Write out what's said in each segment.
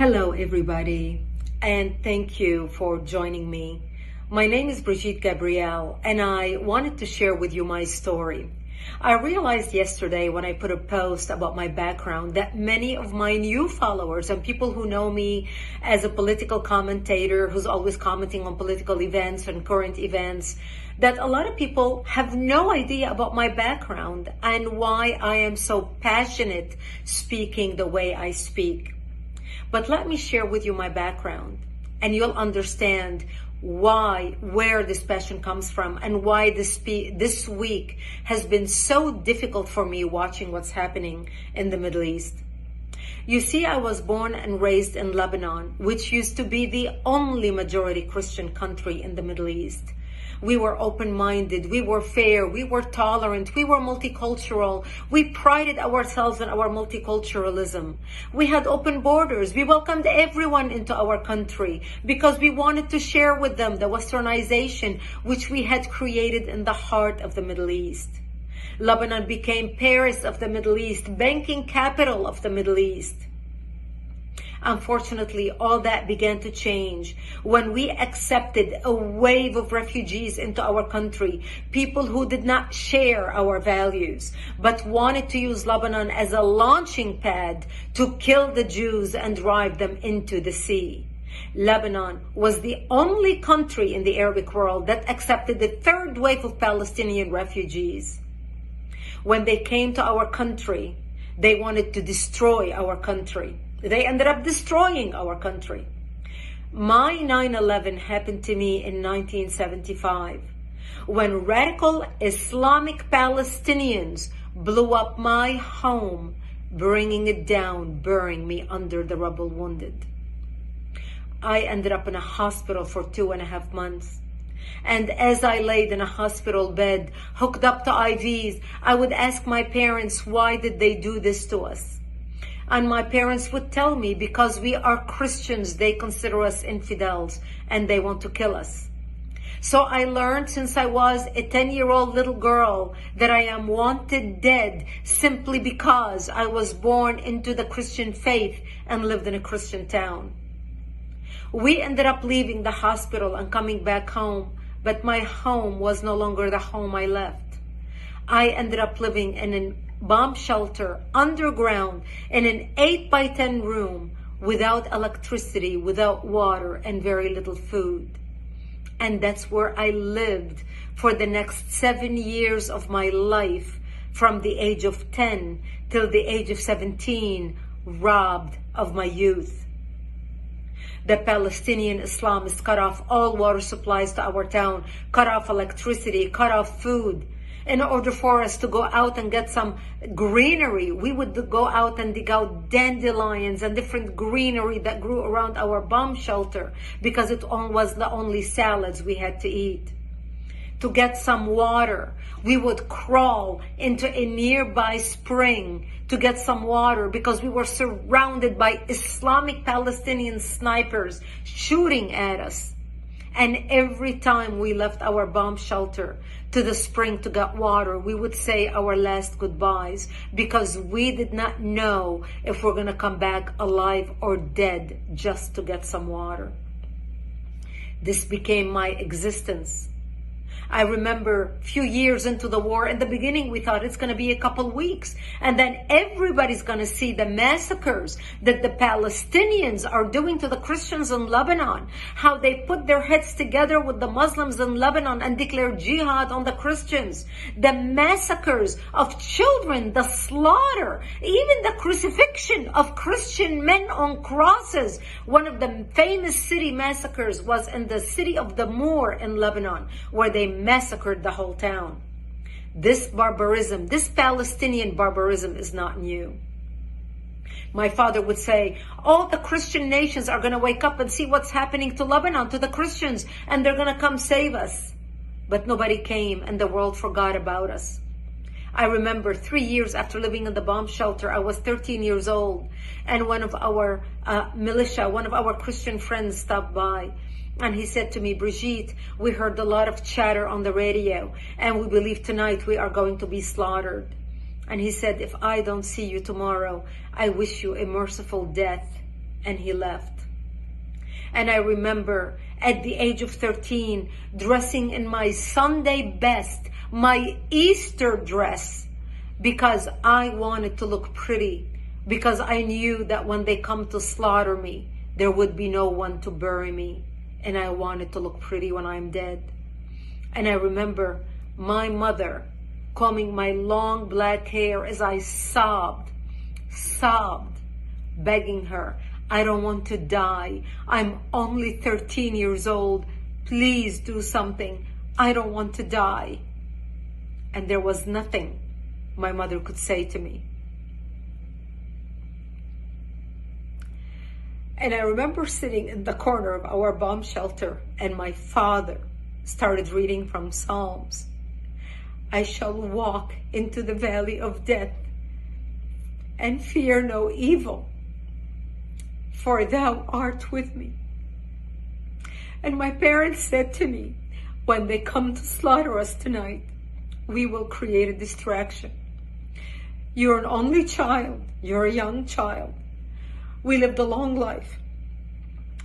Hello, everybody, and thank you for joining me. My name is Brigitte Gabrielle, and I wanted to share with you my story. I realized yesterday when I put a post about my background that many of my new followers and people who know me as a political commentator who's always commenting on political events and current events, that a lot of people have no idea about my background and why I am so passionate speaking the way I speak. But let me share with you my background, and you'll understand where this passion comes from, and why this week has been so difficult for me watching what's happening in the Middle East. You see, I was born and raised in Lebanon, which used to be the only majority Christian country in the Middle East. We were open-minded, we were fair, we were tolerant, we were multicultural. We prided ourselves on our multiculturalism. We had open borders. We welcomed everyone into our country because we wanted to share with them the westernization which we had created in the heart of the Middle East. Lebanon became Paris of the Middle East, banking capital of the Middle East. Unfortunately, all that began to change when we accepted a wave of refugees into our country, people who did not share our values, but wanted to use Lebanon as a launching pad to kill the Jews and drive them into the sea. Lebanon was the only country in the Arabic world that accepted the third wave of Palestinian refugees. When they came to our country, they wanted to destroy our country. They ended up destroying our country. My 9/11 happened to me in 1975 when radical Islamic Palestinians blew up my home, bringing it down, burying me under the rubble wounded. I ended up in a hospital for 2.5 months. And as I laid in a hospital bed, hooked up to IVs, I would ask my parents, why did they do this to us? And my parents would tell me, because we are Christians, they consider us infidels and they want to kill us. So I learned since I was a 10-year-old little girl that I am wanted dead simply because I was born into the Christian faith and lived in a Christian town. We ended up leaving the hospital and coming back home, but my home was no longer the home I left. I ended up living in a bomb shelter underground in an 8x10 room without electricity, without water, and very little food. And that's where I lived for the next 7 years of my life, from the age of 10 till the age of 17, robbed of my youth. The Palestinian Islamists cut off all water supplies to our town, cut off electricity, cut off food. In order for us to go out and get some greenery, we would go out and dig out dandelions and different greenery that grew around our bomb shelter because it was the only salads we had to eat. To get some water, we would crawl into a nearby spring to get some water because we were surrounded by Islamic Palestinian snipers shooting at us. And every time we left our bomb shelter to the spring to get water, we would say our last goodbyes because we did not know if we're going to come back alive or dead just to get some water. This became my existence. I remember a few years into the war, in the beginning we thought it's going to be a couple weeks, and then everybody's going to see the massacres that the Palestinians are doing to the Christians in Lebanon, how they put their heads together with the Muslims in Lebanon and declare jihad on the Christians, the massacres of children, the slaughter, even the crucifixion of Christian men on crosses. One of the famous city massacres was in the city of the Moor in Lebanon, where they massacred the whole town. This barbarism, this Palestinian barbarism is not new. My father would say, all the Christian nations are going to wake up and see what's happening to Lebanon, to the Christians, and they're going to come save us. But nobody came and the world forgot about us. I remember 3 years after living in the bomb shelter, I was 13 years old, and one of our militia, one of our Christian friends stopped by. And he said to me, Brigitte, we heard a lot of chatter on the radio, and we believe tonight we are going to be slaughtered. And he said, if I don't see you tomorrow, I wish you a merciful death. and he left. And I remember at the age of 13, dressing in my Sunday best, my Easter dress, because I wanted to look pretty, because I knew that when they come to slaughter me, there would be no one to bury me, and I wanted to look pretty when I'm dead. And I remember my mother combing my long black hair as I sobbed, begging her, I don't want to die. I'm only 13 years old. Please do something. I don't want to die. And there was nothing my mother could say to me. And I remember sitting in the corner of our bomb shelter, and my father started reading from Psalms. I shall walk into the valley of death and fear no evil, for thou art with me. And my parents said to me, when they come to slaughter us tonight, we will create a distraction. You're an only child. You're a young child. We lived a long life.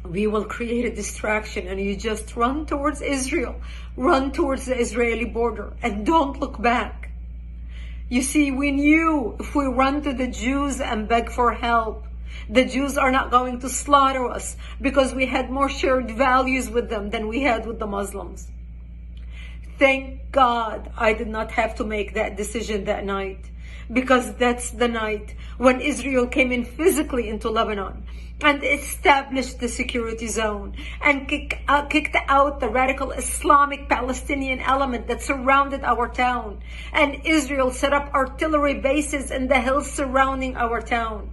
We will create a distraction, and you just run towards Israel. Run towards the Israeli border and don't look back. You see, we knew if we run to the Jews and beg for help, the Jews are not going to slaughter us, because we had more shared values with them than we had with the Muslims. Thank God I did not have to make that decision that night, because that's the night when Israel came in physically into Lebanon and established the security zone and kicked out the radical Islamic Palestinian element that surrounded our town. And Israel set up artillery bases in the hills surrounding our town.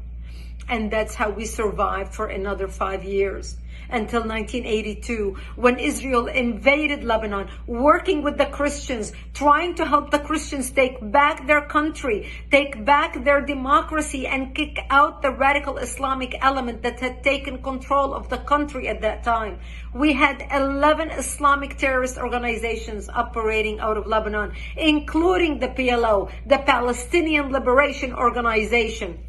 And that's how we survived for another 5 years, until 1982, when Israel invaded Lebanon, working with the Christians, trying to help the Christians take back their country, take back their democracy, and kick out the radical Islamic element that had taken control of the country at that time. We had 11 Islamic terrorist organizations operating out of Lebanon, including the PLO, the Palestinian Liberation Organization.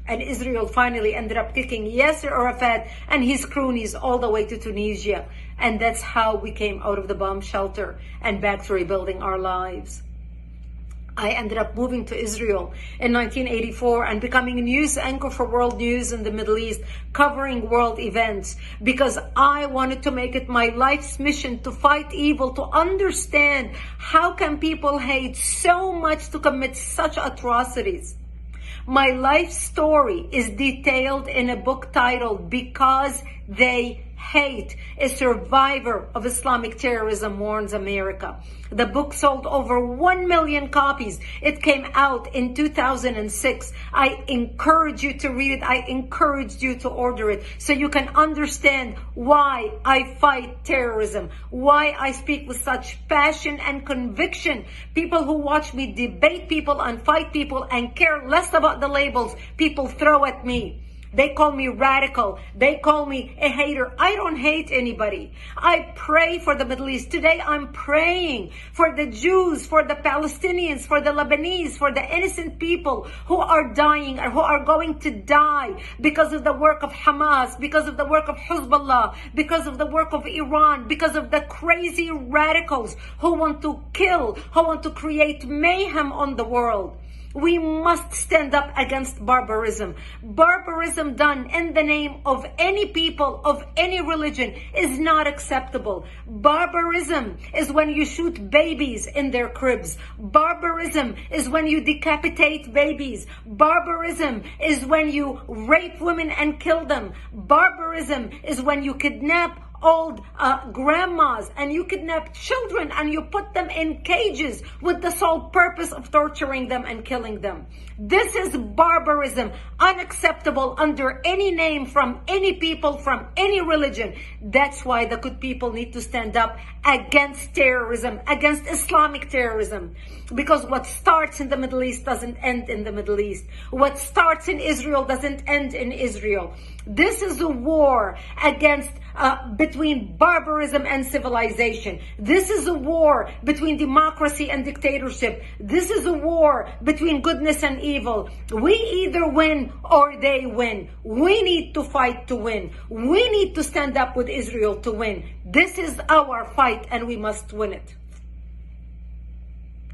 And Israel finally ended up kicking Yasser Arafat and his cronies all the way to Tunisia. And that's how we came out of the bomb shelter and back to rebuilding our lives. I ended up moving to Israel in 1984 and becoming a news anchor for World News in the Middle East, covering world events, because I wanted to make it my life's mission to fight evil, to understand how can people hate so much to commit such atrocities. My life story is detailed in a book titled Because They Hate. A survivor of Islamic terrorism warns America. The book sold over 1 million copies. It came out in 2006. I encourage you to read it. I encourage you to order it so you can understand why I fight terrorism, why I speak with such passion and conviction. People who watch me debate people and fight people and care less about the labels people throw at me. They call me radical. They call me a hater. I don't hate anybody. I pray for the Middle East. Today I'm praying for the Jews, for the Palestinians, for the Lebanese, for the innocent people who are dying or who are going to die because of the work of Hamas, because of the work of Hezbollah, because of the work of Iran, because of the crazy radicals who want to kill, who want to create mayhem on the world. We must stand up against barbarism. Barbarism done in the name of any people, of any religion, is not acceptable. Barbarism is when you shoot babies in their cribs. Barbarism is when you decapitate babies. Barbarism is when you rape women and kill them. Barbarism is when you kidnap old grandmas and you kidnap children and you put them in cages with the sole purpose of torturing them and killing them. This is barbarism, unacceptable under any name, from any people, from any religion. That's why the good people need to stand up against terrorism, against Islamic terrorism. Because what starts in the Middle East doesn't end in the Middle East. What starts in Israel doesn't end in Israel. This is a war against between barbarism and civilization. This is a war between democracy and dictatorship. This is a war between goodness and evil. We either win or they win. We need to fight to win. We need to stand up with Israel to win. This is our fight and we must win it.